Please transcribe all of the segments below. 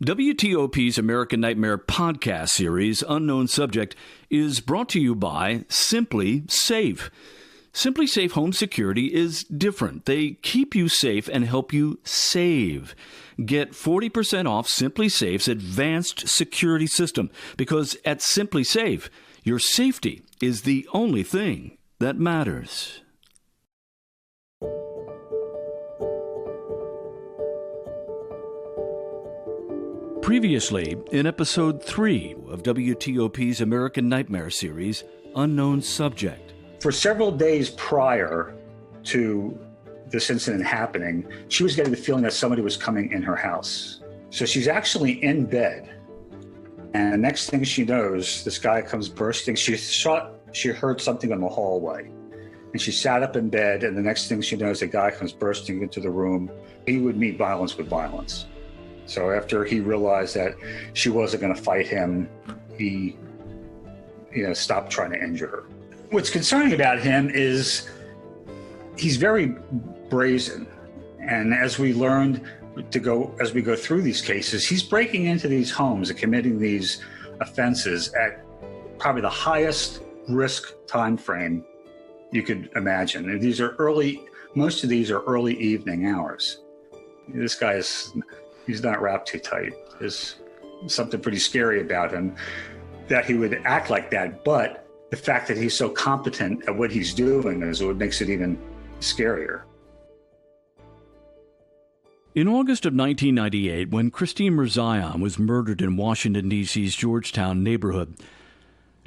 WTOP's American Nightmare podcast series, Unknown Subject, is brought to you by Simply Safe. Simply Safe Home Security is different. They keep you safe and help you save. Get 40% off Simply Safe's advanced security system, because at Simply Safe, your safety is the only thing that matters. Previously, in Episode 3 of WTOP's American Nightmare series, Unknown Subject. For several days prior to this incident happening, she was getting the feeling that somebody was coming in her house. So she's actually in bed. And the next thing she knows, this guy comes bursting. She heard something in the hallway. And she sat up in bed, and the next thing she knows, the guy comes bursting into the room. He would meet violence with violence. So after he realized that she wasn't going to fight him, he, stopped trying to injure her. What's concerning about him is he's very brazen. And as we learned as we go through these cases, he's breaking into these homes and committing these offenses at probably the highest risk time frame you could imagine. And most of these are early evening hours. This guy he's not wrapped too tight. There's something pretty scary about him that he would act like that. But the fact that he's so competent at what he's doing is what makes it even scarier. In August of 1998, when Christine Mirzayan was murdered in Washington, D.C.'s Georgetown neighborhood,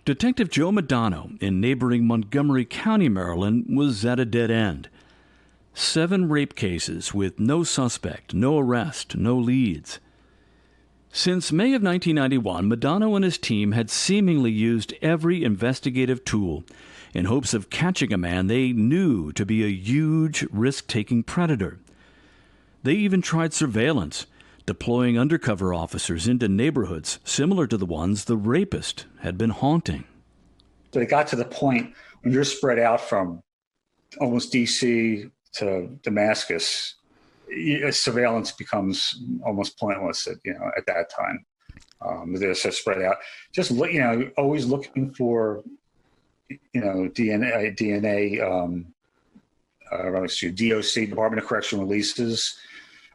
Detective Joe Mudano in neighboring Montgomery County, Maryland, was at a dead end. 7 rape cases with no suspect, no arrest, no leads. Since May of 1991, Mudano and his team had seemingly used every investigative tool in hopes of catching a man they knew to be a huge risk-taking predator. They even tried surveillance, deploying undercover officers into neighborhoods similar to the ones the rapist had been haunting. So it got to the point when you're spread out from almost D.C. to Damascus, surveillance becomes almost pointless at that time. They're so spread out. Just always looking for DNA, DOC, Department of Correctional Releases,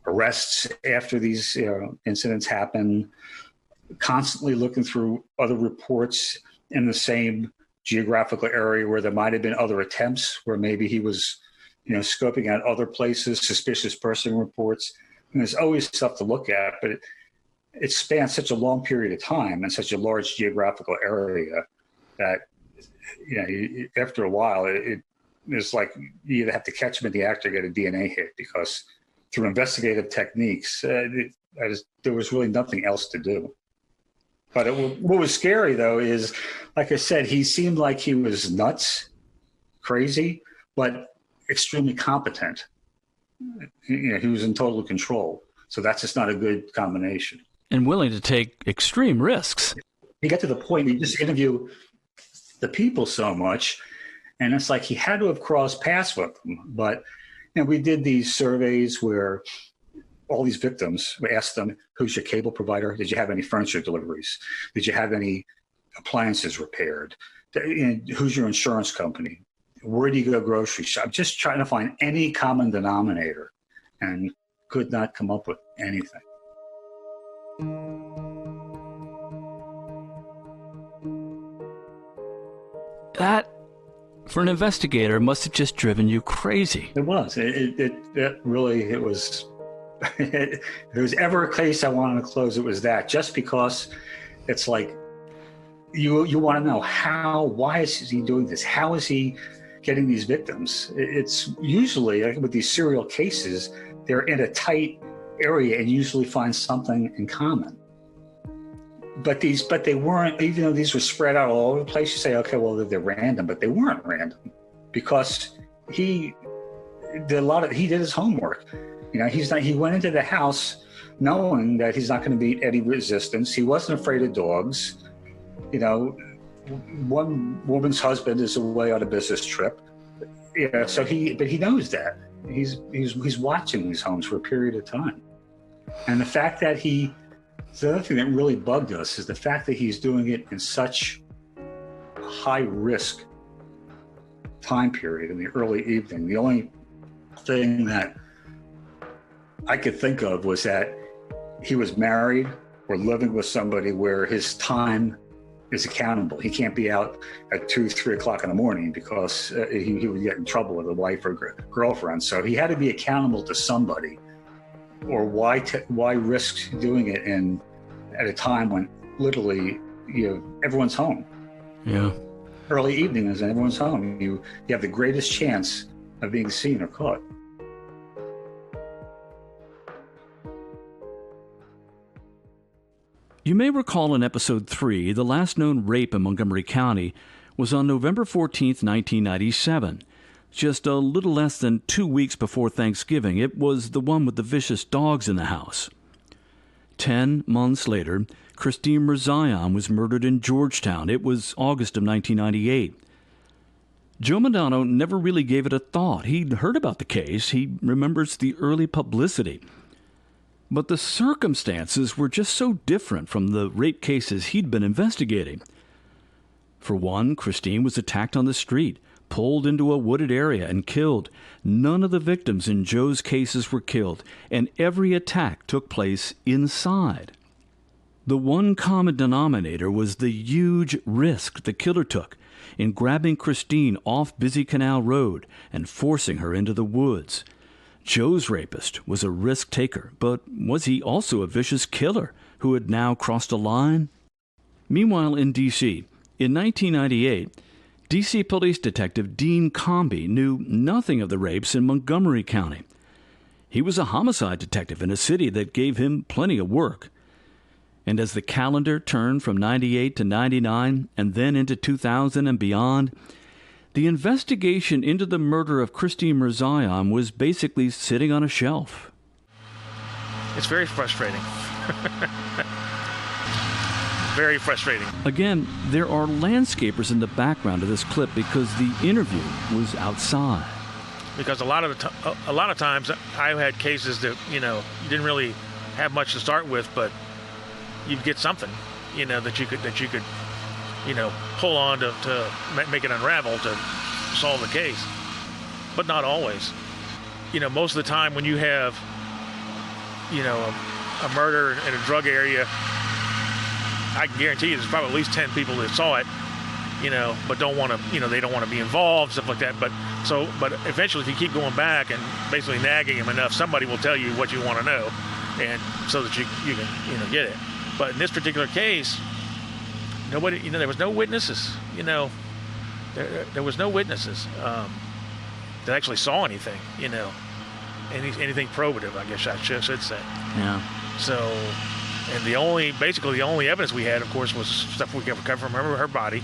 arrests after these incidents happen. Constantly looking through other reports in the same geographical area where there might have been other attempts, where maybe he was scoping out other places, suspicious person reports. And there's always stuff to look at, but it spans such a long period of time and such a large geographical area that, after a while, it's like you either have to catch him in the act or get a DNA hit, because through investigative techniques, there was really nothing else to do. But what was scary, though, is, like I said, he seemed like he was nuts, crazy, but extremely competent. He was in total control. So that's just not a good combination. And willing to take extreme risks. You get to the point where you just interview the people so much, and it's like he had to have crossed paths with them. But we did these surveys where all these victims, we asked them, who's your cable provider? Did you have any furniture deliveries? Did you have any appliances repaired? Who's your insurance company? Where do you go grocery shop? Just trying to find any common denominator, and could not come up with anything. That, for an investigator, must have just driven you crazy. It was. It was. If there was ever a case I wanted to close, it was that. Just because it's like you want to know why is he doing this? How is he getting these victims? It's usually, with these serial cases, they're in a tight area and usually find something in common. But they weren't, even though these were spread out all over the place, you say, okay, well, they're random, but they weren't random, because he did his homework. He went into the house knowing that he's not going to meet any resistance. He wasn't afraid of dogs. One woman's husband is away on a business trip. So he knows that. He's watching these homes for a period of time. And the fact that he So the other thing that really bugged us is the fact that he's doing it in such a high risk time period in the early evening. The only thing that I could think of was that he was married or living with somebody where his time is accountable. He can't be out at 2, 3 o'clock in the morning because he would get in trouble with a wife or girlfriend. So he had to be accountable to somebody. Or why risk doing it at a time when literally everyone's home? Yeah. Early evening is everyone's home. You have the greatest chance of being seen or caught. You may recall in episode 3, the last known rape in Montgomery County was on November 14th, 1997. Just a little less than 2 weeks before Thanksgiving. It was the one with the vicious dogs in the house. 10 months later, Christine Mirzayan was murdered in Georgetown. It was August of 1998. Joe Mudano never really gave it a thought. He'd heard about the case. He remembers the early publicity. But the circumstances were just so different from the rape cases he'd been investigating. For one, Christine was attacked on the street, pulled into a wooded area and killed. None of the victims in Joe's cases were killed, and every attack took place inside. The one common denominator was the huge risk the killer took in grabbing Christine off Busy Canal Road and forcing her into the woods. Joe's rapist was a risk taker, but was he also a vicious killer who had now crossed a line? Meanwhile, in D.C., in 1998, D.C. Police Detective Dean Combee knew nothing of the rapes in Montgomery County. He was a homicide detective in a city that gave him plenty of work. And as the calendar turned from 98 to 99 and then into 2000 and beyond, the investigation into the murder of Christine Mirzayan was basically sitting on a shelf. It's very frustrating. Very frustrating. Again, there are landscapers in the background of this clip because the interview was outside. Because a lot of times I've had cases that you didn't really have much to start with, but you'd get something that you could pull on to make it unravel to solve the case, but not always. Most of the time when you have a murder in a drug area, I can guarantee you there's probably at least 10 people that saw it, but don't want to, they don't want to be involved, stuff like that. But eventually, if you keep going back and basically nagging them enough, somebody will tell you what you want to know, and so that you can get it. But in this particular case, nobody, there was no witnesses. There was no witnesses that actually saw anything. Anything probative, I guess I should say. Yeah. So. And the only evidence we had, of course, was stuff we recovered from her body.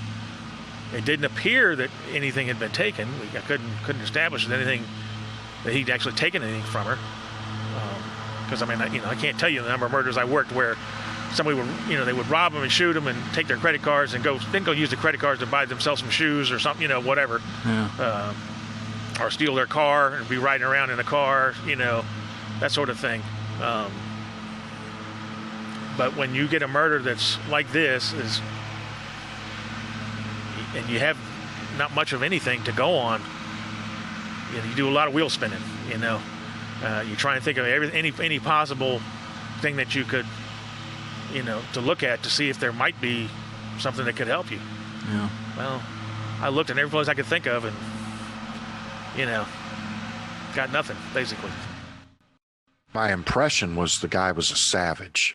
It didn't appear that anything had been taken. I couldn't establish anything that he'd actually taken anything from her. Because I can't tell you the number of murders I worked where somebody would, they would rob them and shoot them and take their credit cards and go use the credit cards to buy themselves some shoes or something, whatever. Yeah. Or steal their car and be riding around in a car, that sort of thing. But when you get a murder that's like this, and you have not much of anything to go on, you do a lot of wheel spinning. You try and think of any possible thing that you could, to look at to see if there might be something that could help you. Yeah. Well, I looked in every place I could think of, and got nothing basically. My impression was the guy was a savage.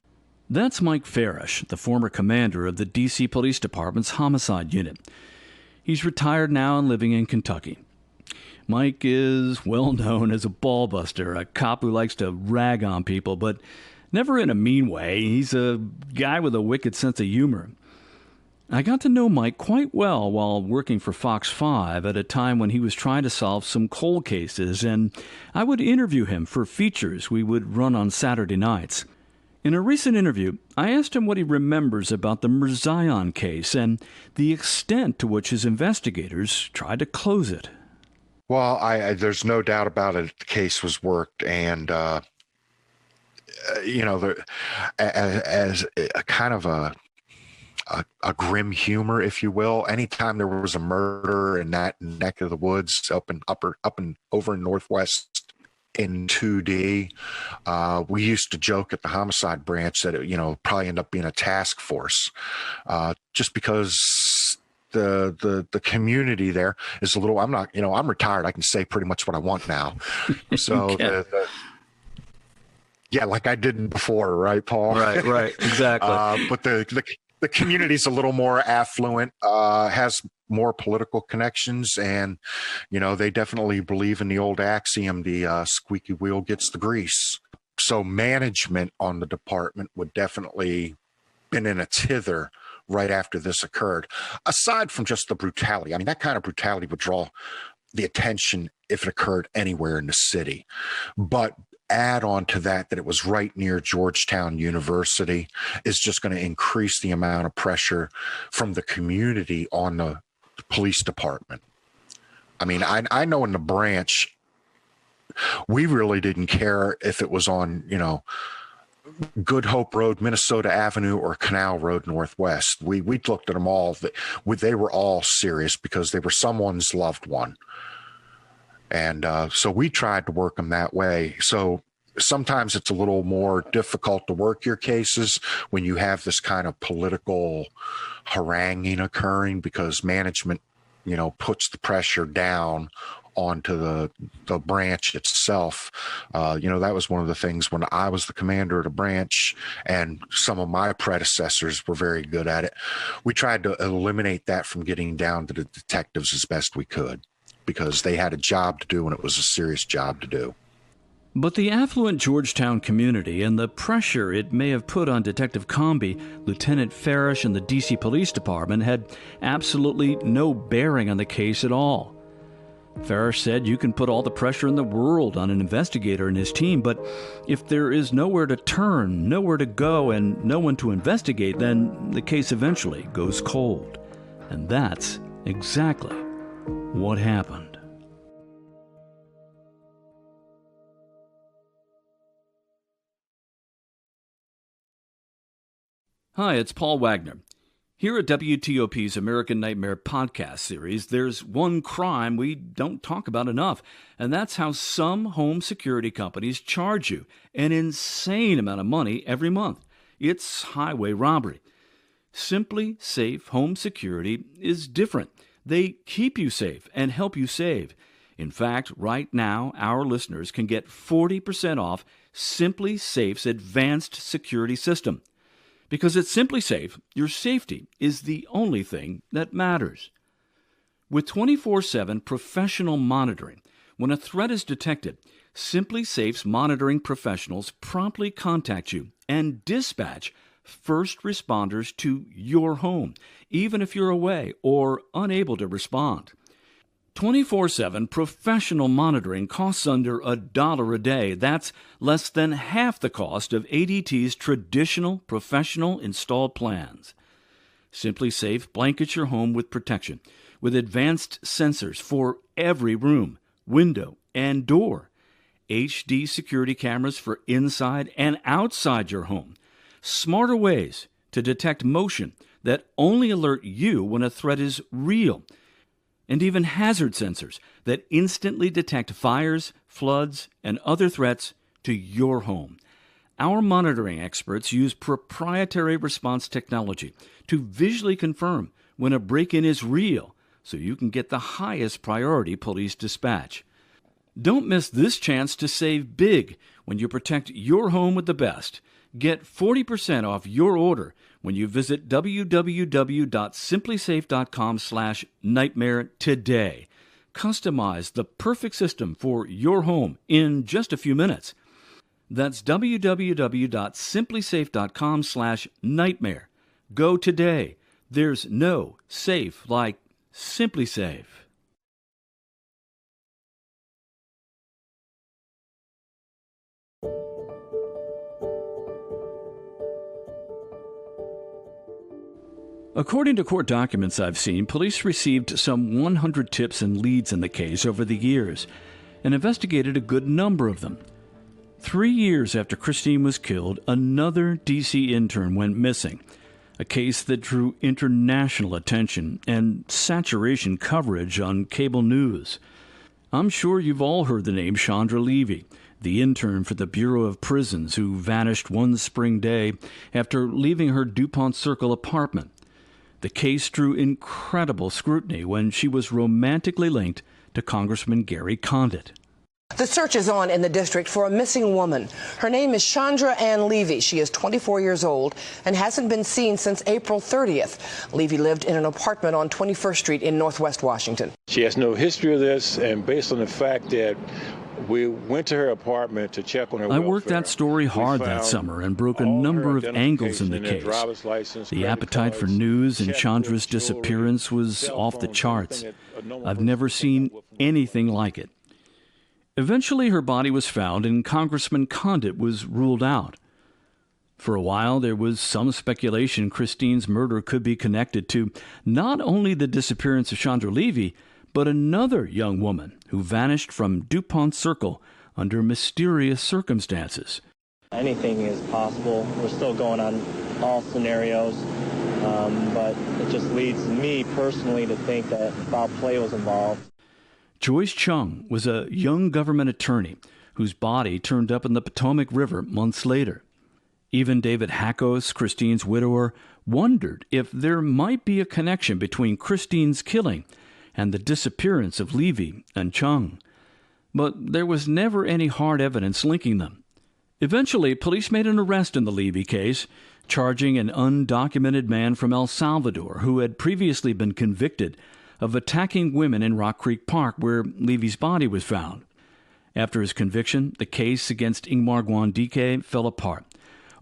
That's Mike Farish, the former commander of the D.C. Police Department's homicide unit. He's retired now and living in Kentucky. Mike is well known as a ballbuster, a cop who likes to rag on people, but never in a mean way. He's a guy with a wicked sense of humor. I got to know Mike quite well while working for Fox 5 at a time when he was trying to solve some cold cases, and I would interview him for features we would run on Saturday nights. In a recent interview, I asked him what he remembers about the Mirzayan case and the extent to which his investigators tried to close it. Well, there's no doubt about it. The case was worked, and as a kind of a grim humor, if you will. Anytime there was a murder in that neck of the woods up in over in Northwest in 2D, we used to joke at the homicide branch that it, probably end up being a task force, just because the community there is a little. I'm not, I'm retired. I can say pretty much what I want now. So yeah, like I didn't before, right, Paul? Right, exactly. But the community's a little more affluent, has more political connections, and they definitely believe in the old axiom: the squeaky wheel gets the grease. So management on the department would definitely been in a tither right after this occurred. Aside from just the brutality, I mean, that kind of brutality would draw the attention if it occurred anywhere in the city, but add on to that it was right near Georgetown University is just going to increase the amount of pressure from the community on the police department. I mean, I know in the branch, we really didn't care if it was on, Good Hope Road, Minnesota Avenue, or Canal Road Northwest. We looked at them all. They were all serious because they were someone's loved one. And so we tried to work them that way. So sometimes it's a little more difficult to work your cases when you have this kind of political haranguing occurring, because management, puts the pressure down onto the branch itself. That was one of the things when I was the commander of the branch, and some of my predecessors were very good at it. We tried to eliminate that from getting down to the detectives as best we could, because they had a job to do, and it was a serious job to do. But the affluent Georgetown community and the pressure it may have put on Detective Combee, Lieutenant Farish, and the D.C. Police Department had absolutely no bearing on the case at all. Farish said you can put all the pressure in the world on an investigator and his team, but if there is nowhere to turn, nowhere to go, and no one to investigate, then the case eventually goes cold. And that's exactly what happened. Hi, it's Paul Wagner. Here at WTOP's American Nightmare podcast series, there's one crime we don't talk about enough, and that's how some home security companies charge you an insane amount of money every month. It's highway robbery. Simply Safe Home Security is different. They keep you safe and help you save. In fact, right now, our listeners can get 40% off Simply Safe's advanced security system. Because at Simply Safe, your safety is the only thing that matters. With 24/7 professional monitoring, when a threat is detected, Simply Safe's monitoring professionals promptly contact you and dispatch first responders to your home, even if you're away or unable to respond. 24/7 professional monitoring costs under $1 a day. That's less than half the cost of ADT's traditional professional installed plans. Simply Safe blankets your home with protection, with advanced sensors for every room, window, and door, HD security cameras for inside and outside your home, smarter ways to detect motion that only alert you when a threat is real, and even hazard sensors that instantly detect fires, floods, and other threats to your home. Our monitoring experts use proprietary response technology to visually confirm when a break-in is real, so you can get the highest priority police dispatch. Don't miss this chance to save big when you protect your home with the best. Get 40% off your order when you visit www.simplysafe.com/nightmare today. Customize the perfect system for your home in just a few minutes. That's www.simplysafe.com/nightmare. Go today. There's no safe like Simply Safe. According to court documents I've seen, police received some 100 tips and leads in the case over the years and investigated a good number of them. 3 years after Christine was killed, another D.C. intern went missing, a case that drew international attention and saturation coverage on cable news. I'm sure you've all heard the name Chandra Levy, the intern for the Bureau of Prisons who vanished one spring day after leaving her DuPont Circle apartment. The case drew incredible scrutiny when she was romantically linked to Congressman Gary Condit. The search is on in the district for a missing woman. Her name is Chandra Ann Levy. She is 24 years old and hasn't been seen since April 30th. Levy lived in an apartment on 21st Street in Northwest Washington. She has no history of this, and based on the fact that we went to her apartment to check on her welfare. I worked that story hard that summer and broke a number of angles in the case. The appetite for news and Chandra's disappearance was off the charts. I've never seen anything like it. Eventually, her body was found and Congressman Condit was ruled out. For a while, there was some speculation Christine's murder could be connected to not only the disappearance of Chandra Levy, but another young woman who vanished from DuPont Circle under mysterious circumstances. Anything is possible. We're still going on all scenarios, but it just leads me personally to think that foul play was involved. Joyce Chung was a young government attorney whose body turned up in the Potomac River months later. Even David Hackos, Christine's widower, wondered if there might be a connection between Christine's killing and the disappearance of Levy and Chung. But there was never any hard evidence linking them. Eventually, police made an arrest in the Levy case, charging an undocumented man from El Salvador who had previously been convicted of attacking women in Rock Creek Park, where Levy's body was found. After his conviction, the case against Ingmar Guandike fell apart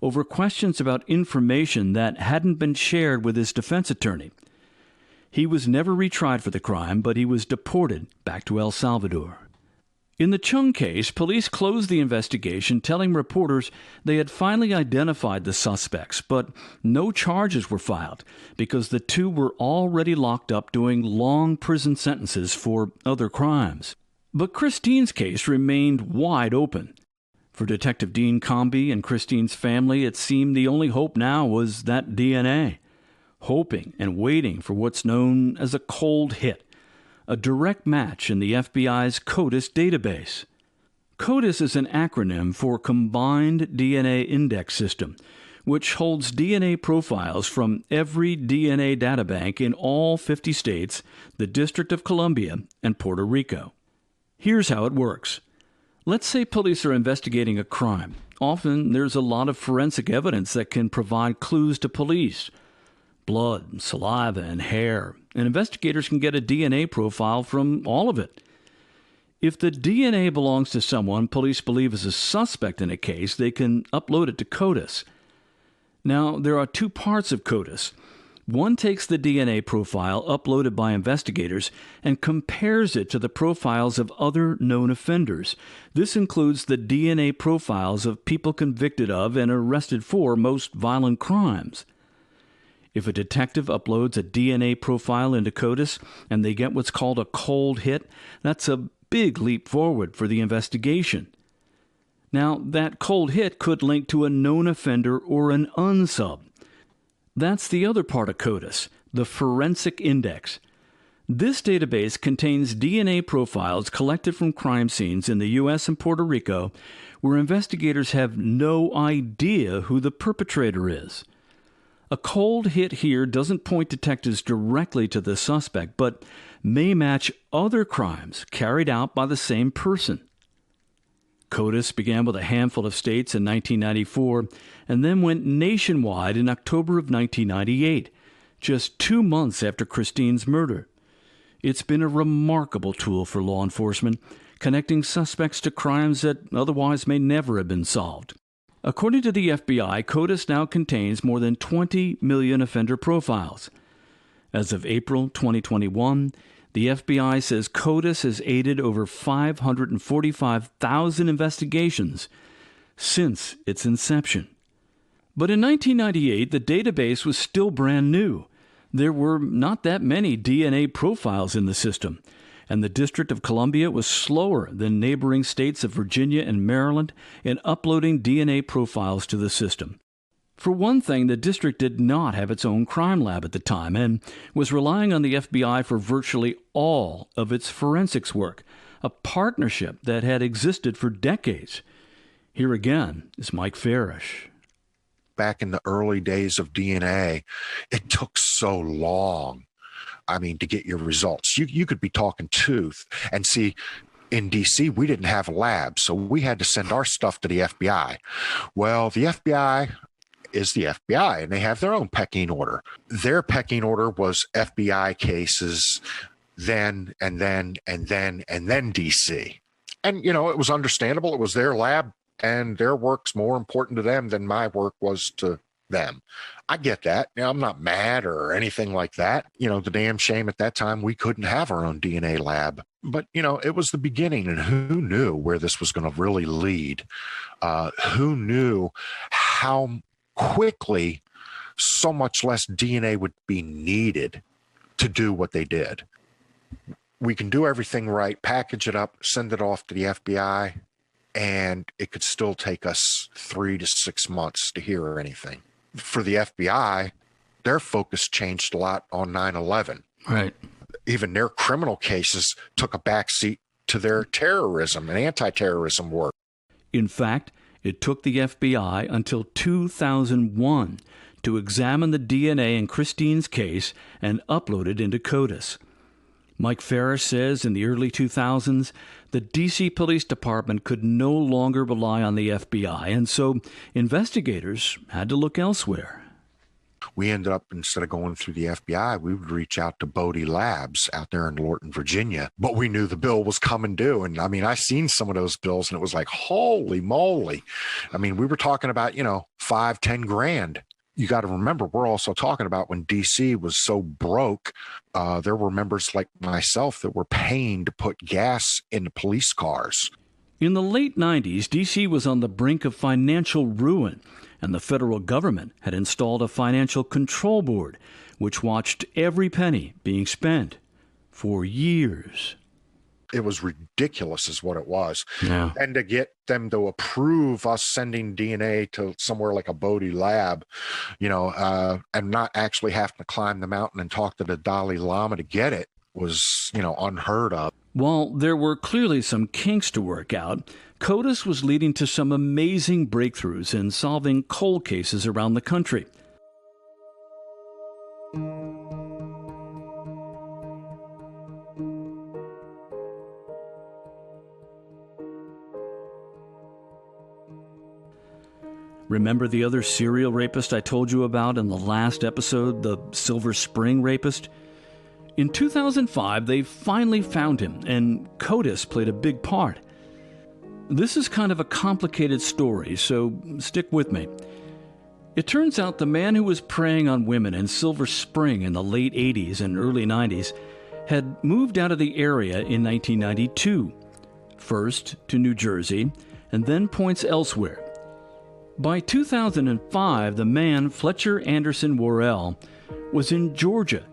over questions about information that hadn't been shared with his defense attorney. He was never retried for the crime, but he was deported back to El Salvador. In the Chung case, police closed the investigation, telling reporters they had finally identified the suspects, but no charges were filed because the two were already locked up doing long prison sentences for other crimes. But Christine's case remained wide open. For Detective Dean Combee and Christine's family, it seemed the only hope now was that DNA, hoping and waiting for what's known as a cold hit, a direct match in the FBI's CODIS database. CODIS is an acronym for Combined DNA Index System, which holds DNA profiles from every DNA databank in all 50 states, the District of Columbia, and Puerto Rico. Here's how it works. Let's say police are investigating a crime. Often there's a lot of forensic evidence that can provide clues to police. Blood, saliva, and hair, and investigators can get a DNA profile from all of it. If the DNA belongs to someone police believe is a suspect in a case, they can upload it to CODIS. Now, there are two parts of CODIS. One takes the DNA profile uploaded by investigators and compares it to the profiles of other known offenders. This includes the DNA profiles of people convicted of and arrested for most violent crimes. If a detective uploads a DNA profile into CODIS and they get what's called a cold hit, that's a big leap forward for the investigation. Now, that cold hit could link to a known offender or an unsub. That's the other part of CODIS, the Forensic Index. This database contains DNA profiles collected from crime scenes in the U.S. and Puerto Rico where investigators have no idea who the perpetrator is. A cold hit here doesn't point detectives directly to the suspect, but may match other crimes carried out by the same person. CODIS began with a handful of states in 1994 and then went nationwide in October of 1998, just 2 months after Christine's murder. It's been a remarkable tool for law enforcement, connecting suspects to crimes that otherwise may never have been solved. According to the FBI, CODIS now contains more than 20 million offender profiles. As of April 2021, the FBI says CODIS has aided over 545,000 investigations since its inception. But in 1998, the database was still brand new. There were not that many DNA profiles in the system, and the District of Columbia was slower than neighboring states of Virginia and Maryland in uploading DNA profiles to the system. For one thing, the district did not have its own crime lab at the time and was relying on the FBI for virtually all of its forensics work, a partnership that had existed for decades. Here again is Mike Farish. Back in the early days of DNA, it took so long. I mean, to get your results. You could be talking tooth and see. In D.C., we didn't have a lab, so we had to send our stuff to the FBI. Well, the FBI is the FBI, and they have their own pecking order. Their pecking order was FBI cases, then D.C. And, it was understandable. It was their lab, and their work's more important to them than my work was to them. I get that. I'm not mad or anything like that. The damn shame at that time we couldn't have our own DNA lab. But, it was the beginning, and who knew where this was going to really lead? Who knew how quickly so much less DNA would be needed to do what they did? We can do everything right, package it up, send it off to the FBI, and it could still take us 3 to 6 months to hear anything. For the FBI, their focus changed a lot on 9/11. Right. Even their criminal cases took a backseat to their terrorism and anti-terrorism work. In fact, it took the FBI until 2001 to examine the DNA in Christine's case and upload it into CODIS. Mike Farish says in the early 2000s, the D.C. Police Department could no longer rely on the FBI, and so investigators had to look elsewhere. We ended up, instead of going through the FBI, we would reach out to Bodie Labs out there in Lorton, Virginia. But we knew the bill was coming due. And I mean, I seen some of those bills and it was like, holy moly. I mean, we were talking about, $5-10 grand. You got to remember, we're also talking about when DC was so broke, there were members like myself that were paying to put gas into police cars. In the late 90s, D.C. was on the brink of financial ruin, and the federal government had installed a financial control board, which watched every penny being spent for years. It was ridiculous is what it was. Yeah. And to get them to approve us sending DNA to somewhere like a Bodie lab, and not actually having to climb the mountain and talk to the Dalai Lama to get it was, unheard of. While there were clearly some kinks to work out, CODIS was leading to some amazing breakthroughs in solving cold cases around the country. Remember the other serial rapist I told you about in the last episode, the Silver Spring rapist? In 2005, they finally found him, and CODIS played a big part. This is kind of a complicated story, so stick with me. It turns out the man who was preying on women in Silver Spring in the late 80s and early 90s had moved out of the area in 1992, first to New Jersey, and then points elsewhere. By 2005, the man, Fletcher Anderson Worrell, was in Georgia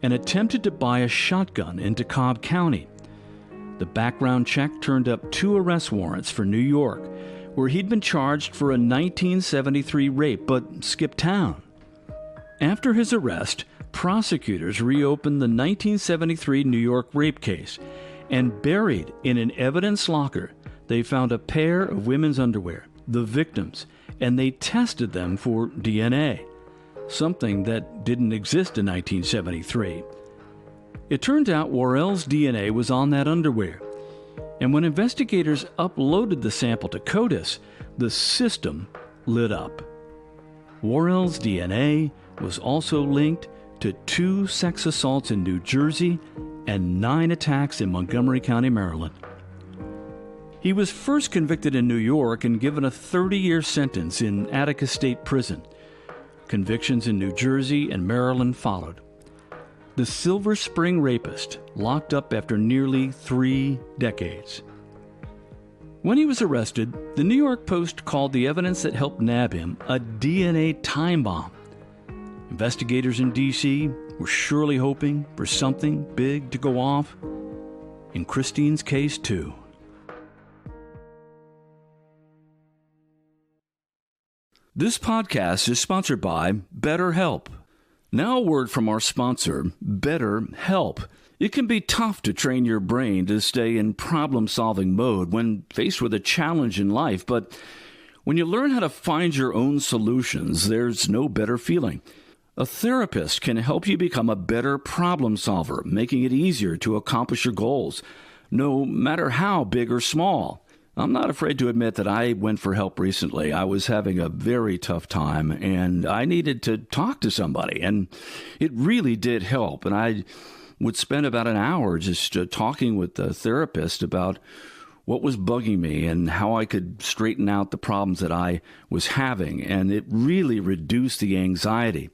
and attempted to buy a shotgun in DeKalb County. The background check turned up 2 arrest warrants for New York, where he'd been charged for a 1973 rape but skipped town. After his arrest, prosecutors reopened the 1973 New York rape case, and buried in an evidence locker, they found a pair of women's underwear, the victims, and they tested them for DNA, something that didn't exist in 1973. It turned out Worrell's DNA was on that underwear, and when investigators uploaded the sample to CODIS, the system lit up. Worrell's DNA was also linked to 2 sex assaults in New Jersey and 9 attacks in Montgomery County, Maryland. He was first convicted in New York and given a 30-year sentence in Attica State Prison. Convictions in New Jersey and Maryland followed. The Silver Spring rapist locked up after nearly 3 decades. When he was arrested, the New York Post called the evidence that helped nab him a DNA time bomb. Investigators in D.C. were surely hoping for something big to go off. in Christine's case, too. This podcast is sponsored by BetterHelp. Now a word from our sponsor, BetterHelp. It can be tough to train your brain to stay in problem-solving mode when faced with a challenge in life, but when you learn how to find your own solutions, there's no better feeling. A therapist can help you become a better problem solver, making it easier to accomplish your goals, no matter how big or small. I'm not afraid to admit that I went for help recently. I was having a very tough time, and I needed to talk to somebody, and it really did help. And I would spend about an hour just talking with the therapist about what was bugging me and how I could straighten out the problems that I was having, and it really reduced the anxiety.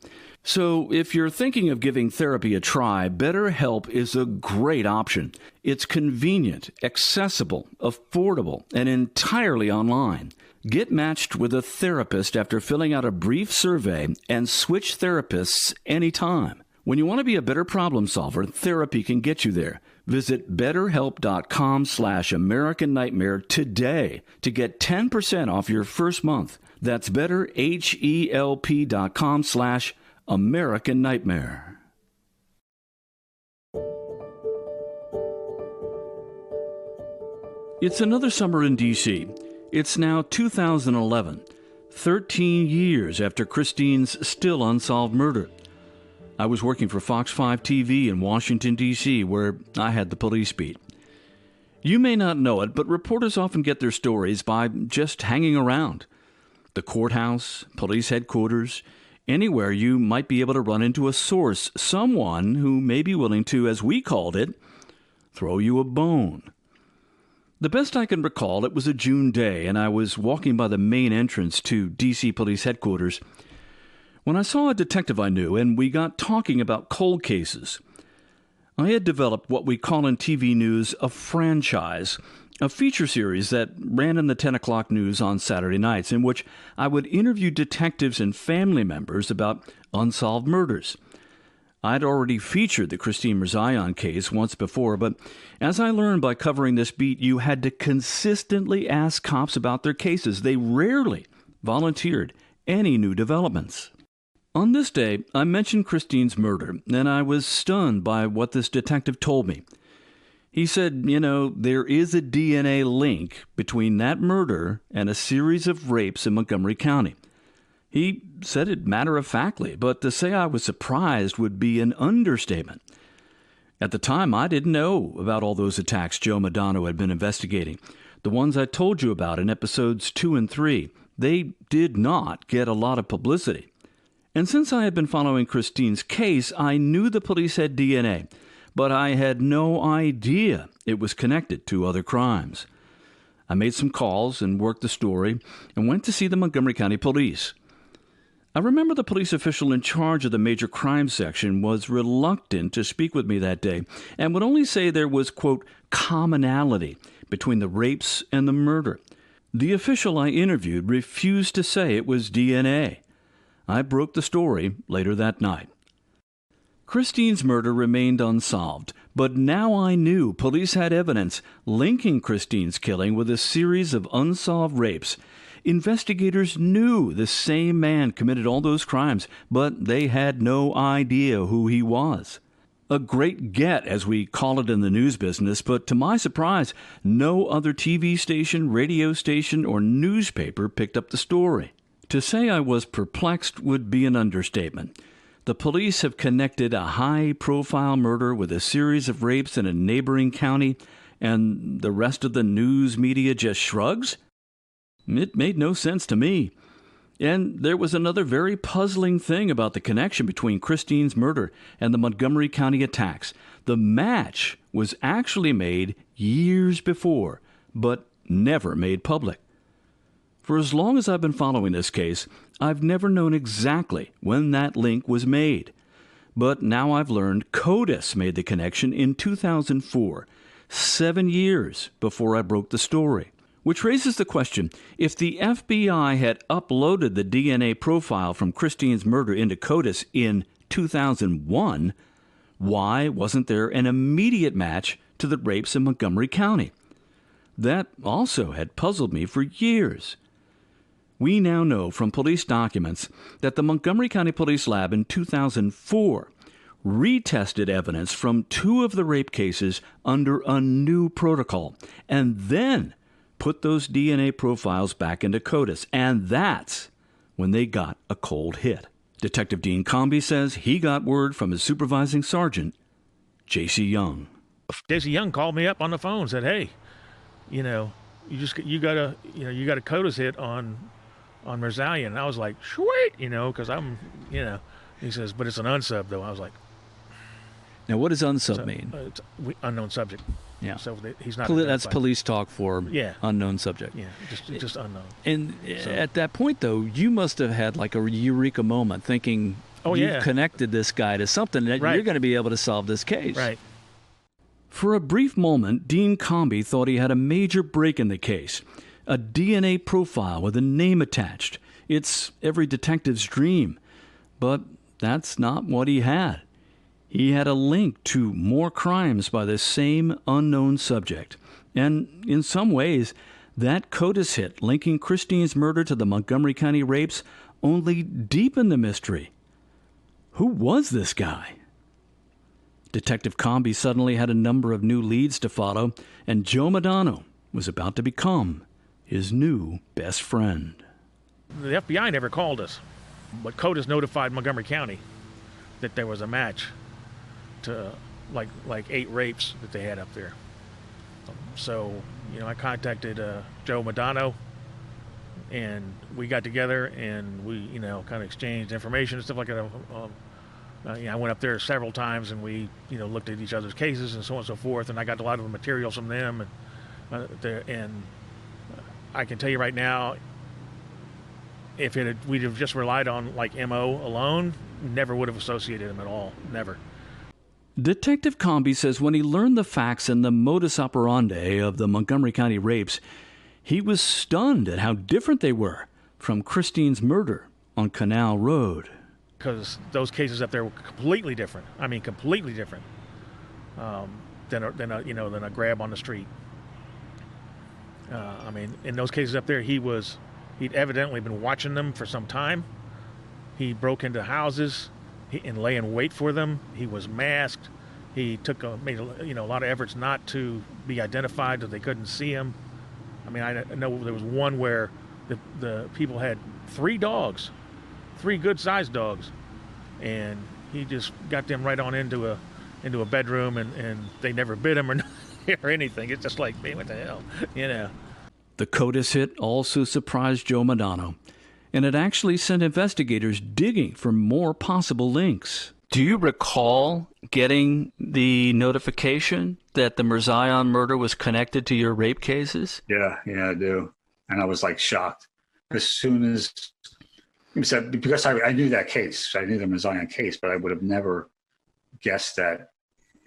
So if you're thinking of giving therapy a try, BetterHelp is a great option. It's convenient, accessible, affordable, and entirely online. Get matched with a therapist after filling out a brief survey and switch therapists anytime. When you want to be a better problem solver, therapy can get you there. Visit BetterHelp.com/American Nightmare today to get 10% off your first month. That's BetterHelp.com/American Nightmare. It's another summer in D.C. It's now 2011, 13 years after Christine's still unsolved murder. I was working for Fox 5 TV in Washington, D.C., where I had the police beat. You may not know it, but reporters often get their stories by just hanging around. The courthouse, police headquarters, anywhere you might be able to run into a source, someone who may be willing to, as we called it, throw you a bone. The best I can recall, it was a June day, and I was walking by the main entrance to D.C. Police Headquarters when I saw a detective I knew, and we got talking about cold cases. I had developed what we call in TV news a franchise, a feature series that ran in the 10 o'clock news on Saturday nights, in which I would interview detectives and family members about unsolved murders. I'd already featured the Christine Mirzayan case once before, but as I learned by covering this beat, you had to consistently ask cops about their cases. They rarely volunteered any new developments. On this day, I mentioned Christine's murder, and I was stunned by what this detective told me. He said, there is a DNA link between that murder and a series of rapes in Montgomery County. He said it matter-of-factly, but to say I was surprised would be an understatement. At the time, I didn't know about all those attacks Joe Mudano had been investigating. The ones I told you about in episodes 2 and 3, they did not get a lot of publicity. And since I had been following Christine's case, I knew the police had DNA, but I had no idea it was connected to other crimes. I made some calls and worked the story and went to see the Montgomery County Police. I remember the police official in charge of the major crime section was reluctant to speak with me that day and would only say there was, quote, commonality between the rapes and the murder. The official I interviewed refused to say it was DNA. I broke the story later that night. Christine's murder remained unsolved, but now I knew police had evidence linking Christine's killing with a series of unsolved rapes. Investigators knew the same man committed all those crimes, but they had no idea who he was. A great get, as we call it in the news business, but to my surprise, no other TV station, radio station, or newspaper picked up the story. To say I was perplexed would be an understatement. The police have connected a high-profile murder with a series of rapes in a neighboring county, and the rest of the news media just shrugs? It made no sense to me. And there was another very puzzling thing about the connection between Christine's murder and the Montgomery County attacks. The match was actually made years before, but never made public. For as long as I've been following this case, I've never known exactly when that link was made. But now I've learned CODIS made the connection in 2004, 7 years before I broke the story. Which raises the question, if the FBI had uploaded the DNA profile from Christine's murder into CODIS in 2001, why wasn't there an immediate match to the rapes in Montgomery County. That also had puzzled me for years. We now know from police documents that the Montgomery County Police Lab in 2004 retested evidence from 2 of the rape cases under a new protocol and then put those DNA profiles back into CODIS. And that's when they got a cold hit. Detective Dean Combee says he got word from his supervising sergeant, J.C. Young. J.C. Young called me up on the phone and said, "Hey, you got a CODIS hit on Merzalian." And I was like, "Sweet," because I'm, He says, "But it's an unsub though." I was like, "Now what does unsub mean?" It's unknown subject. Yeah. So he's not. That's police talk for unknown subject. Yeah, just unknown. And at that point though, you must have had like a eureka moment, thinking, you connected this guy to something that you're going to be able to solve this case. Right. For a brief moment, Dean Combee thought he had a major break in the case. A DNA profile with a name attached. It's every detective's dream. But that's not what he had. He had a link to more crimes by the same unknown subject. And in some ways, that CODIS hit linking Christine's murder to the Montgomery County rapes only deepened the mystery. Who was this guy? Detective Combee suddenly had a number of new leads to follow, and Joe Mudano was about to become his new best friend. The FBI never called us, but CODIS notified Montgomery County that there was a match to like 8 rapes that they had up there. So, I contacted Joe Mudano, and we got together and we, kind of exchanged information and stuff like that. I went up there several times and we, looked at each other's cases and so on and so forth. And I got a lot of the materials from them. And I can tell you right now, if we'd have just relied on like MO alone, never would have associated him at all. Never. Detective Combee says when he learned the facts and the modus operandi of the Montgomery County rapes, he was stunned at how different they were from Christine's murder on Canal Road. Because those cases up there were completely different. I mean, completely different than a grab on the street. In those cases up there, he'd evidently been watching them for some time. He broke into houses and lay in wait for them. He was masked. He made a lot of efforts not to be identified, so they couldn't see him. I know there was one where the people had 3 dogs. 3 good-sized dogs, and he just got them right on into a bedroom, and they never bit him or anything. It's just like, man, what the hell, The CODIS hit also surprised Joe Mudano, and it actually sent investigators digging for more possible links. Do you recall getting the notification that the Merzalian murder was connected to your rape cases? Yeah, I do, and I was like shocked as soon as. Because I knew that case, I knew the Merzalian case, but I would have never guessed that,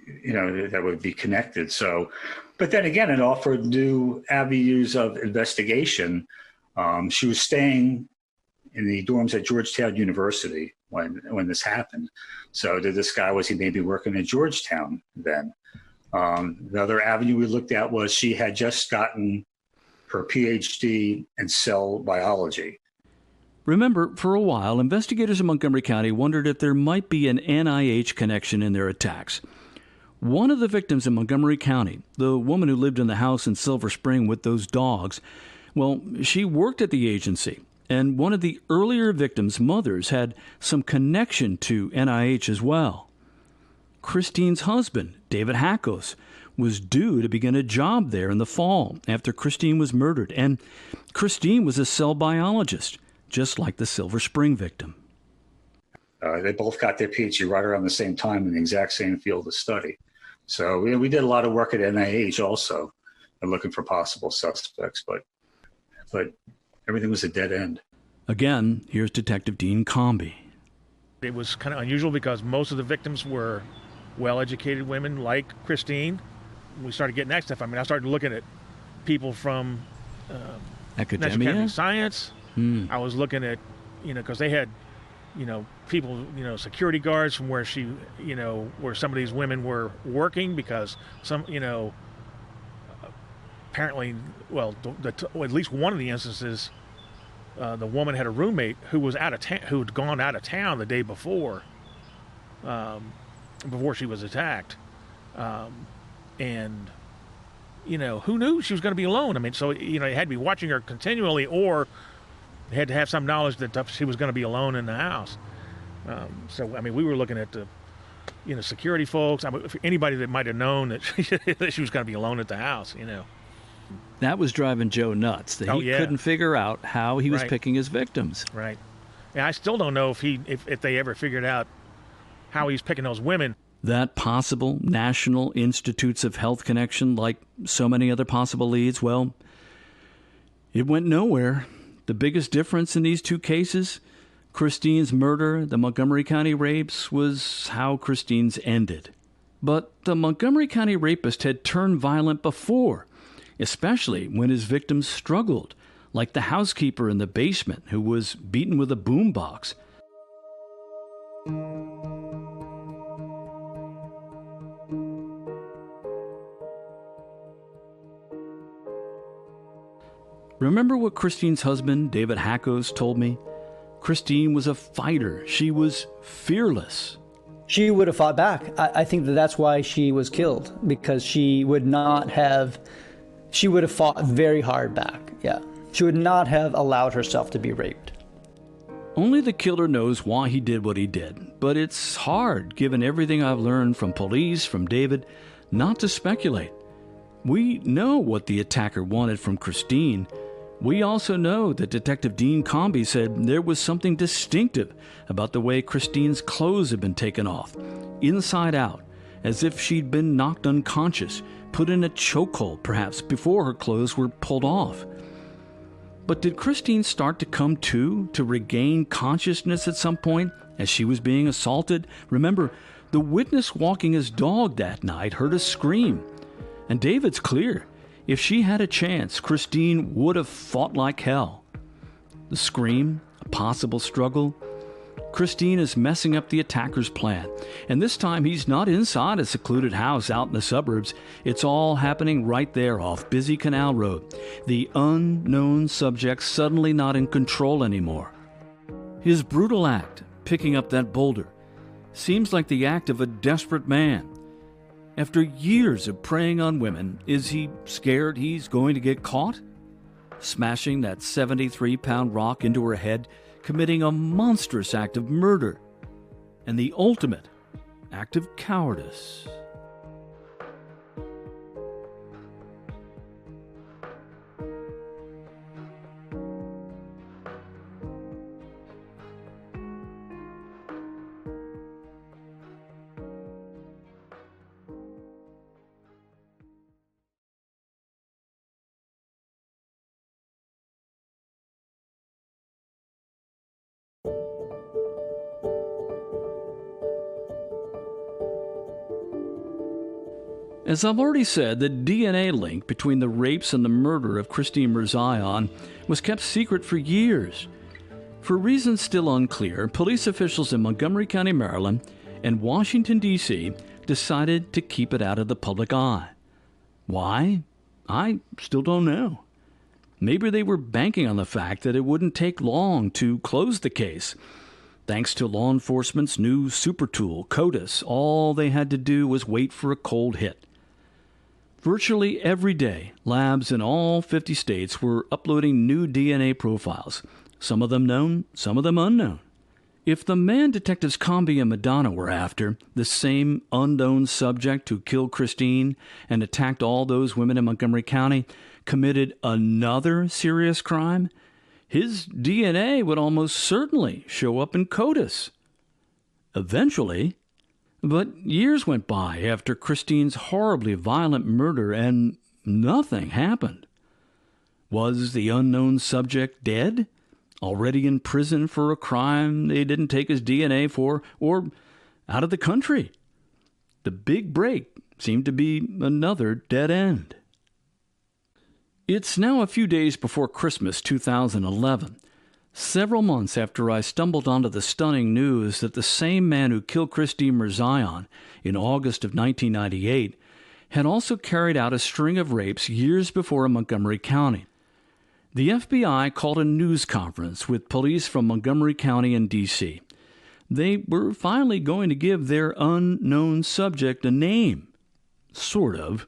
that would be connected. So, but then again, it offered new avenues of investigation. She was staying in the dorms at Georgetown University when this happened. So was he maybe working at Georgetown then? The other avenue we looked at was she had just gotten her PhD in cell biology. Remember, for a while, investigators in Montgomery County wondered if there might be an NIH connection in their attacks. One of the victims in Montgomery County, the woman who lived in the house in Silver Spring with those dogs, she worked at the agency, and one of the earlier victims' mothers had some connection to NIH as well. Christine's husband, David Hackos, was due to begin a job there in the fall after Christine was murdered, and Christine was a cell biologist, just like the Silver Spring victim. They both got their PhD right around the same time in the exact same field of study. So we did a lot of work at NIH also, looking for possible suspects, but everything was a dead end. Again, here's Detective Dean Combee. It was kind of unusual because most of the victims were well-educated women like Christine. We started getting that stuff. I started looking at people from academia, science. I was looking at, because they had people, security guards from where she, where some of these women were working, because some, apparently, well, at least one of the instances, the woman had a roommate who was who had gone out of town the day before, before she was attacked, and who knew she was going to be alone? I mean, so you had to be watching her continually, or had to have some knowledge that she was going to be alone in the house. So I mean, we were looking at the security folks. I mean, anybody that might have known that she was going to be alone at the house. That was driving Joe nuts, that he couldn't figure out how he was picking his victims. Right. And I still don't know if they ever figured out how he's picking those women. That possible National Institutes of Health connection, like so many other possible leads, well, it went nowhere. The biggest difference in these two cases, Christine's murder, the Montgomery County rapes, was how Christine's ended. But the Montgomery County rapist had turned violent before, especially when his victims struggled, like the housekeeper in the basement who was beaten with a boombox. Remember what Christine's husband, David Hackos, told me? Christine was a fighter. She was fearless. She would have fought back. I think that's why she was killed, because she would have fought very hard back. Yeah. She would not have allowed herself to be raped. Only the killer knows why he did what he did, but it's hard, given everything I've learned from police, from David, not to speculate. We know what the attacker wanted from Christine. We also know that Detective Dean Combee said there was something distinctive about the way Christine's clothes had been taken off, inside out, as if she'd been knocked unconscious, put in a chokehold perhaps before her clothes were pulled off. But did Christine start to come to regain consciousness at some point as she was being assaulted? Remember, the witness walking his dog that night heard a scream. And David's clear. If she had a chance, Christine would have fought like hell. The scream, a possible struggle. Christine is messing up the attacker's plan. And this time he's not inside a secluded house out in the suburbs. It's all happening right there off busy Canal Road. The unknown subject suddenly not in control anymore. His brutal act, picking up that boulder, seems like the act of a desperate man. After years of preying on women, is he scared he's going to get caught? Smashing that 73-pound rock into her head, committing a monstrous act of murder, and the ultimate act of cowardice. As I've already said, the DNA link between the rapes and the murder of Christine Mirzayan was kept secret for years. For reasons still unclear, police officials in Montgomery County, Maryland, and Washington, D.C. decided to keep it out of the public eye. Why? I still don't know. Maybe they were banking on the fact that it wouldn't take long to close the case. Thanks to law enforcement's new super tool, CODIS, all they had to do was wait for a cold hit. Virtually every day, labs in all 50 states were uploading new DNA profiles, some of them known, some of them unknown. If the man detectives Combee and Mudano were after, the same unknown subject who killed Christine and attacked all those women in Montgomery County, committed another serious crime, his DNA would almost certainly show up in CODIS. Eventually. But years went by after Christine's horribly violent murder and nothing happened. Was the unknown subject dead? Already in prison for a crime they didn't take his DNA for, or out of the country? The big break seemed to be another dead end. It's now a few days before Christmas 2011. Several months after I stumbled onto the stunning news that the same man who killed Christine Mirzayan in August of 1998 had also carried out a string of rapes years before in Montgomery County. The FBI called a news conference with police from Montgomery County and D.C. They were finally going to give their unknown subject a name. Sort of.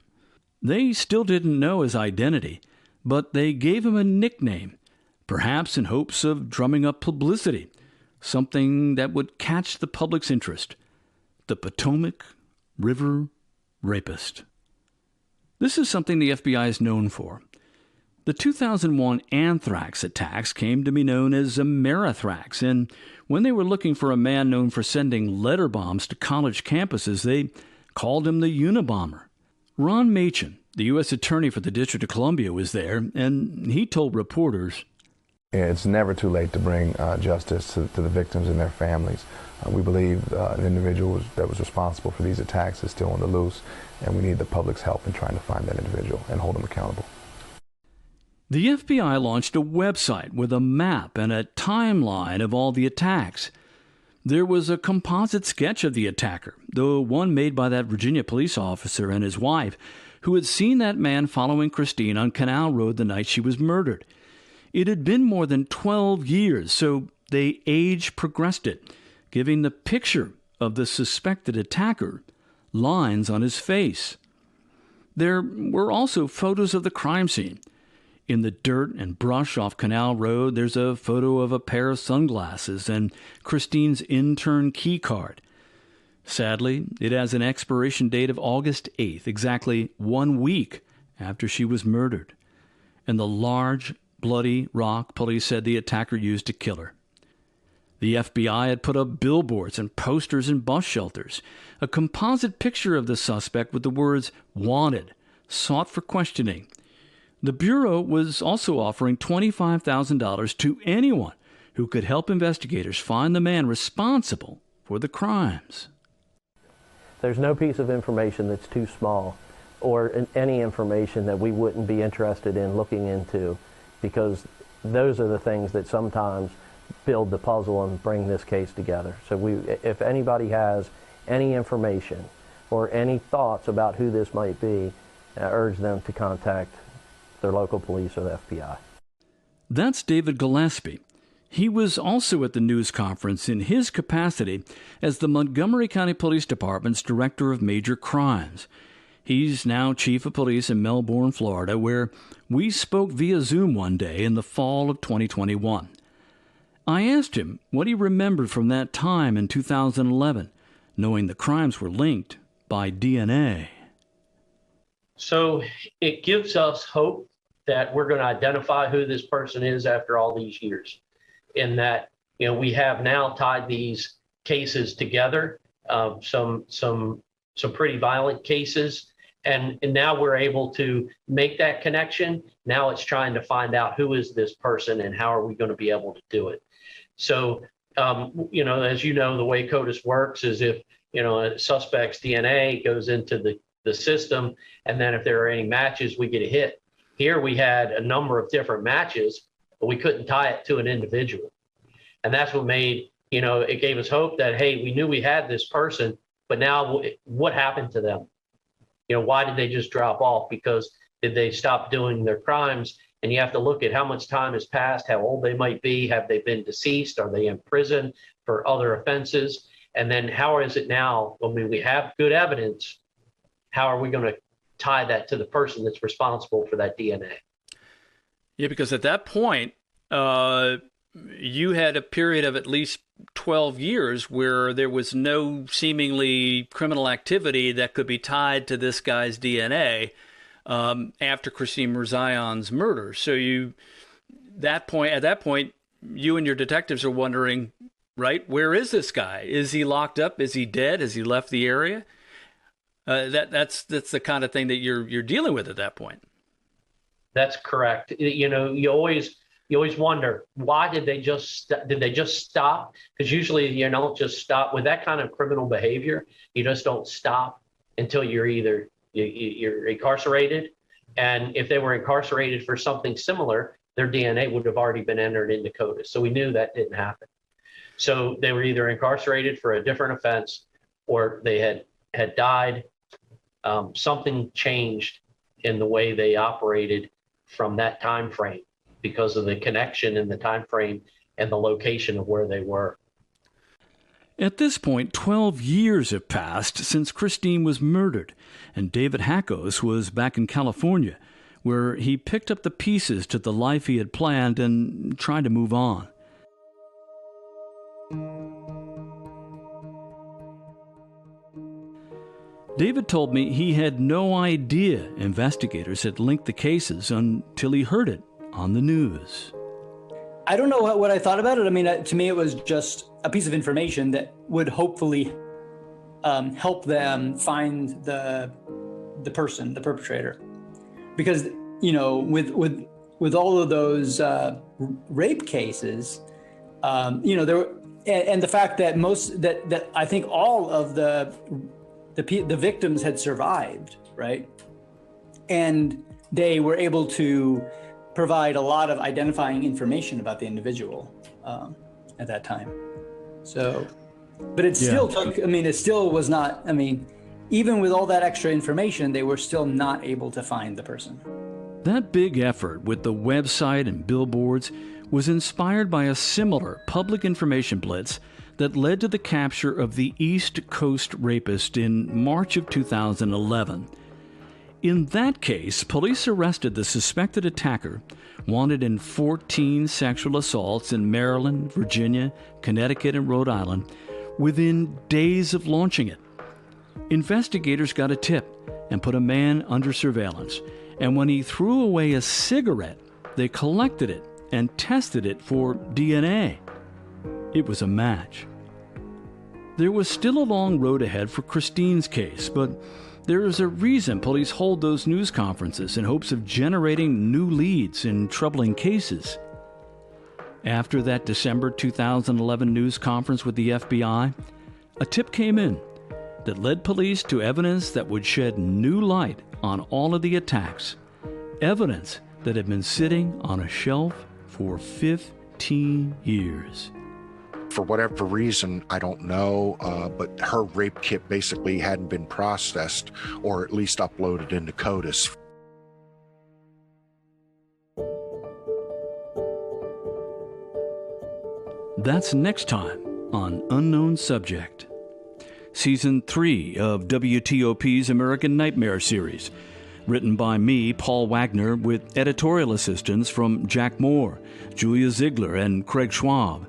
They still didn't know his identity, but they gave him a nickname, perhaps in hopes of drumming up publicity, something that would catch the public's interest. The Potomac River Rapist. This is something the FBI is known for. The 2001 anthrax attacks came to be known as Amerithrax, and when they were looking for a man known for sending letter bombs to college campuses, they called him the Unabomber. Ron Machin, the U.S. Attorney for the District of Columbia, was there, and he told reporters, "It's never too late to bring justice to the victims and their families. We believe an individual that was responsible for these attacks is still on the loose, and we need the public's help in trying to find that individual and hold him accountable." The FBI launched a website with a map and a timeline of all the attacks. There was a composite sketch of the attacker, the one made by that Virginia police officer and his wife, who had seen that man following Christine on Canal Road the night she was murdered. It had been more than 12 years, so they age-progressed it, giving the picture of the suspected attacker lines on his face. There were also photos of the crime scene. In the dirt and brush off Canal Road, there's a photo of a pair of sunglasses and Christine's intern key card. Sadly, it has an expiration date of August 8th, exactly 1 week after she was murdered, and the large, bloody rock police said the attacker used to kill her. The FBI had put up billboards and posters in bus shelters, a composite picture of the suspect with the words "wanted," sought for questioning. The Bureau was also offering $25,000 to anyone who could help investigators find the man responsible for the crimes. There's no piece of information that's too small or any information that we wouldn't be interested in looking into, because those are the things that sometimes build the puzzle and bring this case together. So if anybody has any information or any thoughts about who this might be, I urge them to contact their local police or the FBI. That's David Gillespie. He was also at the news conference in his capacity as the Montgomery County Police Department's Director of Major Crimes. He's now Chief of Police in Melbourne, Florida, where we spoke via Zoom one day in the fall of 2021. I asked him what he remembered from that time in 2011, knowing the crimes were linked by DNA. So it gives us hope that we're going to identify who this person is after all these years, in that, we have now tied these cases together, some pretty violent cases, and now we're able to make that connection. Now it's trying to find out who is this person and how are we going to be able to do it. So, as you know, the way CODIS works is if, a suspect's DNA goes into the system, and then if there are any matches, we get a hit. Here we had a number of different matches, but we couldn't tie it to an individual. And that's what made, it gave us hope that, hey, we knew we had this person, but now what happened to them? Why did they just drop off? Because did they stop doing their crimes? And you have to look at how much time has passed, how old they might be, have they been deceased, are they in prison for other offenses? And then how is it now, we have good evidence, how are we going to tie that to the person that's responsible for that DNA? Yeah, because at that point, you had a period of at least 12 years where there was no seemingly criminal activity that could be tied to this guy's DNA after Christine Mirzayan's murder. So at that point, you and your detectives are wondering, right, where is this guy? Is he locked up? Is he dead? Has he left the area? That's the kind of thing that you're dealing with at that point. That's correct. You always wonder, why did they just stop? Because usually you don't just stop with that kind of criminal behavior. You just don't stop until you're either you're incarcerated, and if they were incarcerated for something similar, their DNA would have already been entered into CODIS. So we knew that didn't happen. So they were either incarcerated for a different offense or they had died. Something changed in the way they operated from that time frame because of the connection in the time frame and the location of where they were. At this point, 12 years have passed since Christine was murdered, and David Hackos was back in California, where he picked up the pieces to the life he had planned and tried to move on. David told me he had no idea investigators had linked the cases until he heard it on the news. I don't know what I thought about it. I mean, to me, it was just a piece of information that would hopefully help them find the person, the perpetrator. Because, you know, with all of those rape cases, you know, there were, and the fact that that I think all of the victims had survived, right? And they were able to provide a lot of identifying information about the individual at that time. So, but it still took, I mean, it still was not, I mean, even with all that extra information, they were still not able to find the person. That big effort with the website and billboards was inspired by a similar public information blitz that led to the capture of the East Coast rapist in March of 2011. In that case, police arrested the suspected attacker, wanted in 14 sexual assaults in Maryland, Virginia, Connecticut, and Rhode Island, within days of launching it. Investigators got a tip and put a man under surveillance, and when he threw away a cigarette, they collected it and tested it for DNA. It was a match. There was still a long road ahead for Christine's case, but there is a reason police hold those news conferences in hopes of generating new leads in troubling cases. After that December 2011 news conference with the FBI, a tip came in that led police to evidence that would shed new light on all of the attacks, evidence that had been sitting on a shelf for 15 years. For whatever reason, I don't know, but her rape kit basically hadn't been processed or at least uploaded into CODIS. That's next time on Unknown Subject. Season 3 of WTOP's American Nightmare series, written by me, Paul Wagner, with editorial assistance from Jack Moore, Julia Ziegler, and Craig Schwab.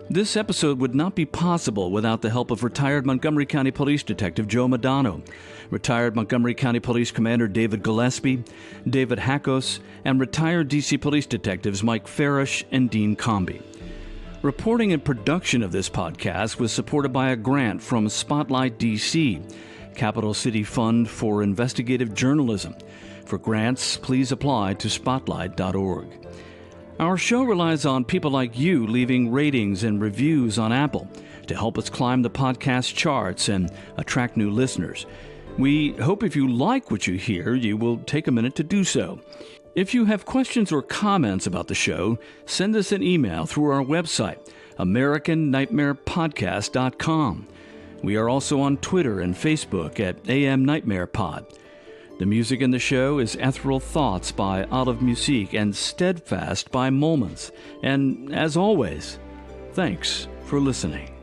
This episode would not be possible without the help of retired Montgomery County Police Detective Joe Mudano, retired Montgomery County Police Commander David Gillespie, David Hackos, and retired D.C. Police Detectives Mike Farish and Dean Combee. Reporting and production of this podcast was supported by a grant from Spotlight D.C., Capital City Fund for Investigative Journalism. For grants, please apply to spotlight.org. Our show relies on people like you leaving ratings and reviews on Apple to help us climb the podcast charts and attract new listeners. We hope if you like what you hear, you will take a minute to do so. If you have questions or comments about the show, send us an email through our website, AmericanNightmarePodcast.com. We are also on Twitter and Facebook at AM Nightmare Pod. The music in the show is Ethereal Thoughts by Olive Musique and Steadfast by Moments. And as always, thanks for listening.